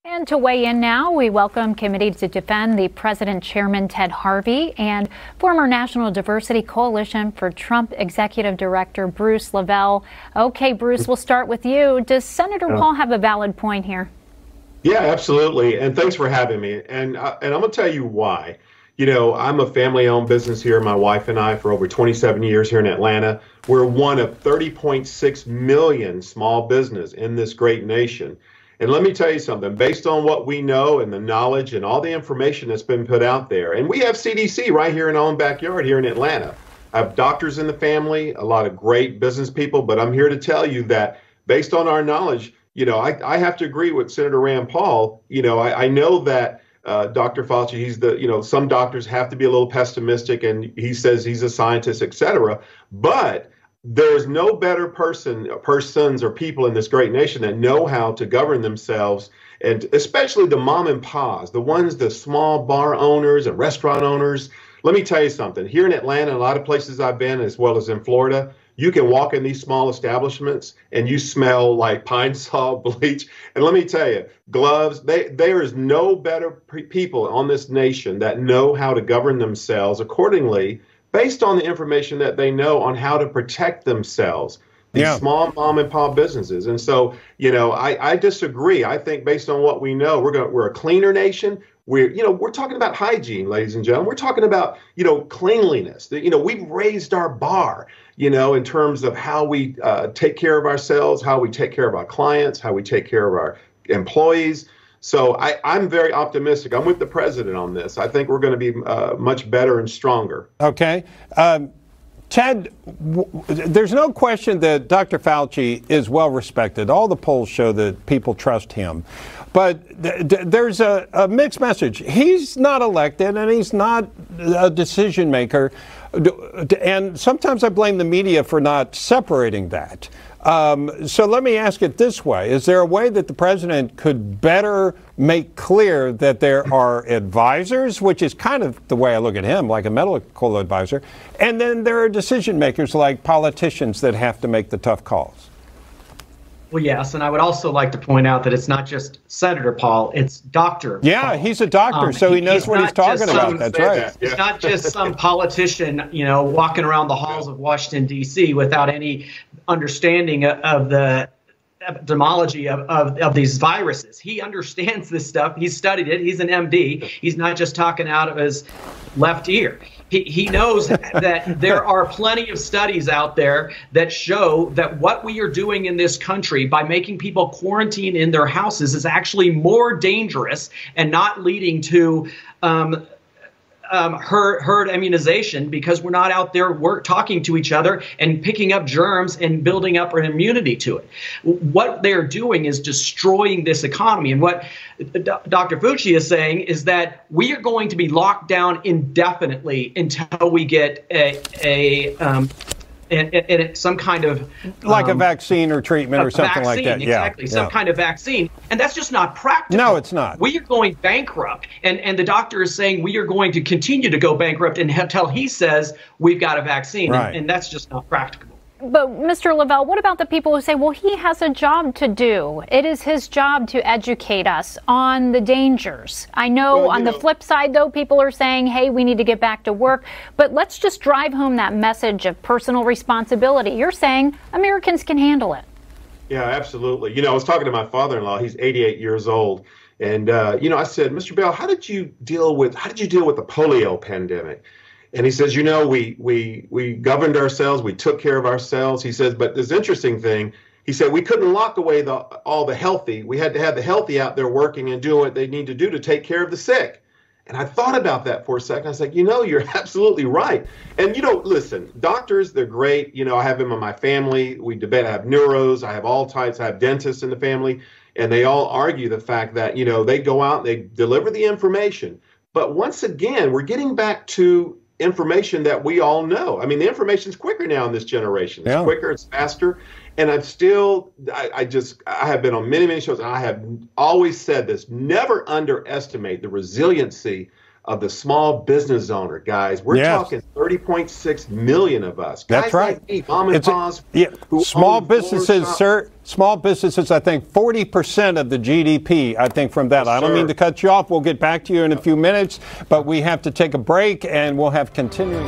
And to weigh in now, we welcome Committee to Defend the President Chairman Ted Harvey and former National Diversity Coalition for Trump Executive Director Bruce LeVell. Okay, Bruce, we'll start with you. Does Senator Paul have a valid point here? Yeah, absolutely. And thanks for having me. And I'm going to tell you why. You know, I'm a family-owned business here, my wife and I, for over 27 years here in Atlanta. We're one of 30.6 million small business in this great nation. And let me tell you something, based on what we know and the knowledge and all the information that's been put out there, and we have CDC right here in our own backyard here in Atlanta. I have doctors in the family, a lot of great business people, but I'm here to tell you that based on our knowledge, you know, I have to agree with Senator Rand Paul. You know, I know that Dr. Fauci, he's the, you know, some doctors have to be a little pessimistic and he says he's a scientist, et cetera. But there's no better persons or people in this great nation that know how to govern themselves, and especially the mom and pa's, the ones, the small bar owners and restaurant owners. Let me tell you something. Here in Atlanta, a lot of places I've been, as well as in Florida, you can walk in these small establishments and you smell like pine sol, bleach. And let me tell you, gloves, there is no better people on this nation that know how to govern themselves accordingly based on the information that they know on how to protect themselves, these small mom and pop businesses. And so, you know, I disagree. I think based on what we know, we're a cleaner nation. We're talking about hygiene, ladies and gentlemen. We're talking about, you know, cleanliness. You know, we've raised our bar, you know, in terms of how we take care of ourselves, how we take care of our clients, how we take care of our employees. So I'm very optimistic. I'm with the president on this. I think we're going to be much better and stronger. Okay. Ted, there's no question that Dr. Fauci is well respected. All the polls show that people trust him. But there's a mixed message. He's not elected and he's not a decision maker. And sometimes I blame the media for not separating that. So let me ask it this way. Is there a way that the president could better make clear that there are advisors, which is kind of the way I look at him, like a medical advisor, and then there are decision makers like politicians that have to make the tough calls? Well, yes, and I would also like to point out that it's not just Senator Paul, it's Dr. Paul. He's a doctor, so he knows what he's talking about. That's right. It's not just some politician, you know, walking around the halls of Washington, D.C. without any understanding of the epidemiology of these viruses. He understands this stuff. He's studied it. He's an MD. He's not just talking out of his left ear. He knows that there are plenty of studies out there that show that what we are doing in this country by making people quarantine in their houses is actually more dangerous and not leading to herd immunization, because we're not out there talking to each other and picking up germs and building up an immunity to it. What they're doing is destroying this economy. And what Dr. Fauci is saying is that we are going to be locked down indefinitely until we get some kind of like a vaccine or treatment or something like that. Exactly, some kind of vaccine. And that's just not practical. No, it's not. We are going bankrupt. And the doctor is saying we are going to continue to go bankrupt until he says we've got a vaccine. Right. And that's just not practical. But Mr. LeVell, what about the people who say, well, he has a job to do? It is his job to educate us on the dangers. I know on the flip side, though, people are saying, hey, we need to get back to work. But let's just drive home that message of personal responsibility. You're saying Americans can handle it. Yeah, absolutely. You know, I was talking to my father-in-law. He's 88 years old. And, you know, I said, Mr. Bell, how did you deal with the polio pandemic? And he says, you know, we governed ourselves. We took care of ourselves. He says, but this interesting thing, he said, we couldn't lock away all the healthy. We had to have the healthy out there working and doing what they need to do to take care of the sick. And I thought about that for a second. I was like, you know, you're absolutely right. And, you know, listen, doctors, they're great. You know, I have them in my family. We debate. I have neuros. I have all types. I have dentists in the family. And they all argue the fact that, you know, they go out, they deliver the information. But once again, we're getting back to information that we all know. I mean, the information's quicker now in this generation. It's quicker, it's faster. And I have been on many, many shows, and I have always said this: never underestimate the resiliency of the small business owner, guys. We're talking 30.6 million of us. Guys, that's right. Like me, mom and pops. Small businesses, sir. Small businesses, I think 40% of the GDP, I think, from that. Yes, I don't mean to cut you off. We'll get back to you in a few minutes, but we have to take a break, and we'll have continuing.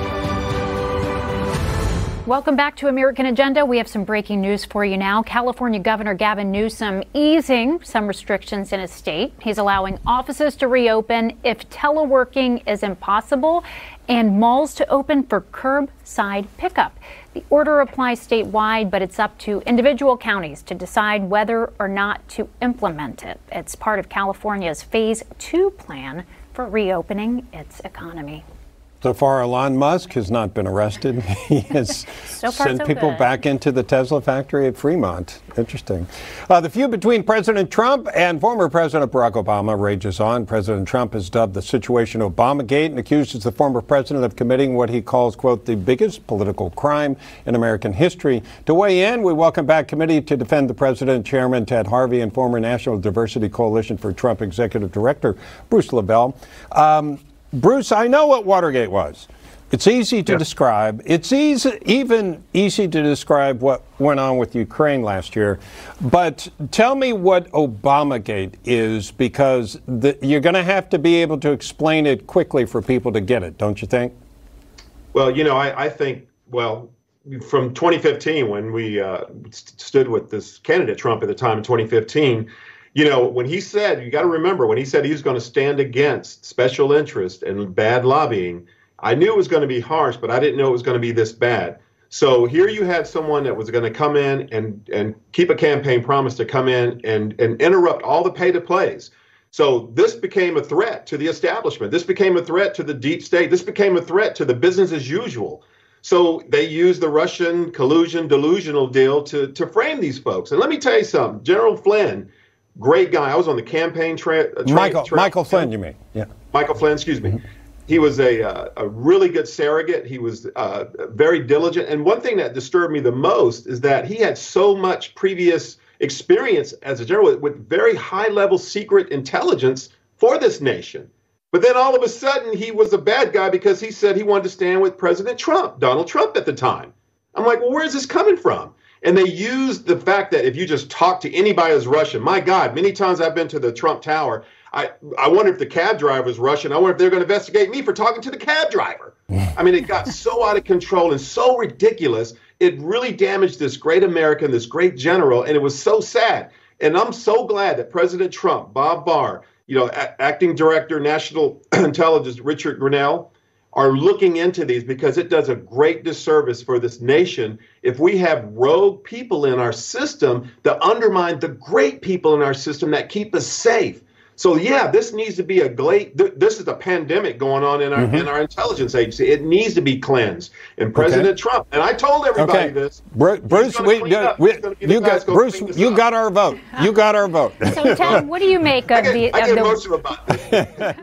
Welcome back to American Agenda. We have some breaking news for you now. California Governor Gavin Newsom easing some restrictions in his state. He's allowing offices to reopen if teleworking is impossible and malls to open for curbside pickup. The order applies statewide, but it's up to individual counties to decide whether or not to implement it. It's part of California's Phase 2 plan for reopening its economy. So far, Elon Musk has not been arrested. He has sent people back into the Tesla factory at Fremont. Interesting. The feud between President Trump and former President Barack Obama rages on. President Trump has dubbed the situation Obamagate and accuses the former president of committing what he calls, quote, the biggest political crime in American history. To weigh in, we welcome back Committee to Defend the President Chairman Ted Harvey and former National Diversity Coalition for Trump Executive Director Bruce LeVell. Bruce, I know what Watergate was. It's easy to describe. It's even easy to describe what went on with Ukraine last year. But tell me what Obamagate is, because you're going to have to be able to explain it quickly for people to get it, don't you think? Well, you know, I think, well, from 2015, when we stood with this candidate, Trump, at the time in 2015, you know, when he said, you got to remember, when he said he was going to stand against special interest and bad lobbying, I knew it was going to be harsh, but I didn't know it was going to be this bad. So here you had someone that was going to come in and keep a campaign promise to come in and interrupt all the pay-to-plays. So this became a threat to the establishment. This became a threat to the deep state. This became a threat to the business as usual. So they used the Russian collusion, delusional deal to frame these folks. And let me tell you something, General Flynn, great guy. I was on the campaign trail. Michael Flynn, you mean? Yeah. Michael Flynn, excuse me. He was a really good surrogate. He was very diligent. And one thing that disturbed me the most is that he had so much previous experience as a general with very high-level secret intelligence for this nation. But then all of a sudden, he was a bad guy because he said he wanted to stand with President Trump, Donald Trump at the time. I'm like, well, where is this coming from? And they used the fact that if you just talk to anybody who's Russian, my God, many times I've been to the Trump Tower. I wonder if the cab driver is Russian. I wonder if they're going to investigate me for talking to the cab driver. I mean, it got so out of control and so ridiculous. It really damaged this great American, this great general, and it was so sad. And I'm so glad that President Trump, Bob Barr, you know, acting director, national intelligence, Richard Grenell, are looking into these, because it does a great disservice for this nation if we have rogue people in our system that undermine the great people in our system that keep us safe. So, yeah, this needs to be this is a pandemic going on in our intelligence agency. It needs to be cleansed. And President Trump, and I told everybody this. Bruce, you got our vote. You got our vote. So, Ted, what do you make of I get emotional about this.